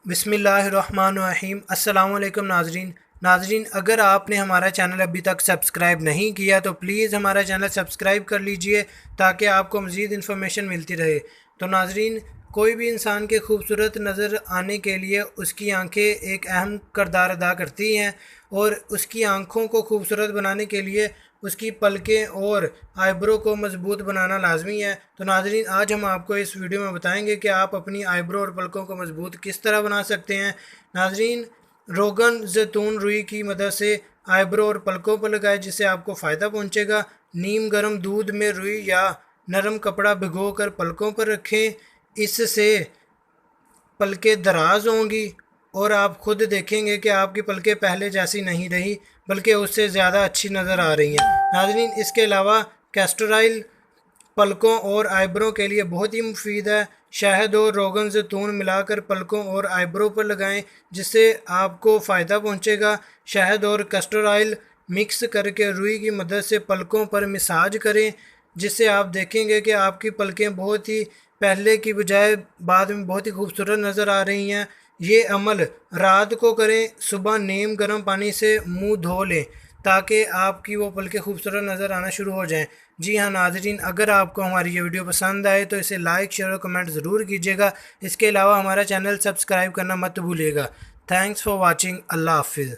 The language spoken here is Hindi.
बिस्मिल्लाहिर्रहमानिर्रहीम। अस्सलाम वालेकुम नाजरीन, अगर आपने हमारा चैनल अभी तक सब्सक्राइब नहीं किया तो प्लीज़ हमारा चैनल सब्सक्राइब कर लीजिए ताकि आपको मज़ीद इन्फॉर्मेशन मिलती रहे। तो नाजरीन, कोई भी इंसान के खूबसूरत नज़र आने के लिए उसकी आंखें एक अहम किरदार अदा करती हैं और उसकी आंखों को खूबसूरत बनाने के लिए उसकी पलकें और आईब्रो को मज़बूत बनाना लाजमी है। तो नाजरीन, आज हम आपको इस वीडियो में बताएंगे कि आप अपनी आईब्रो और पलकों को मज़बूत किस तरह बना सकते हैं। नाजरीन, रोगन जैतून रुई की मदद से आईब्रो और पलकों पर लगाएं जिससे आपको फ़ायदा पहुंचेगा। नीम गर्म दूध में रुई या नरम कपड़ा भिगोकर पलकों पर रखें, इससे पलकें दराज होंगी और आप खुद देखेंगे कि आपकी पलकें पहले जैसी नहीं रही बल्कि उससे ज़्यादा अच्छी नज़र आ रही हैं। नाज़रीन, इसके अलावा कैस्टर ऑयल पलकों और आईब्रो के लिए बहुत ही मुफीद है। शहद और रोगन जैतून मिलाकर पलकों और आईब्रो पर लगाएं जिससे आपको फ़ायदा पहुंचेगा। शहद और कैस्टर ऑयल मिक्स करके रुई की मदद से पलकों पर मसाज करें जिससे आप देखेंगे कि आपकी पलकें बहुत ही पहले की बजाय बाद में बहुत ही खूबसूरत नज़र आ रही हैं। ये अमल रात को करें, सुबह नीम गर्म पानी से मुंह धो लें ताकि आपकी वो पलकें खूबसूरत नज़र आना शुरू हो जाएं। जी हाँ नाज़रीन, अगर आपको हमारी ये वीडियो पसंद आए तो इसे लाइक, शेयर और कमेंट ज़रूर कीजिएगा। इसके अलावा हमारा चैनल सब्सक्राइब करना मत भूलिएगा। Thanks for watching. अल्लाह हाफिज़।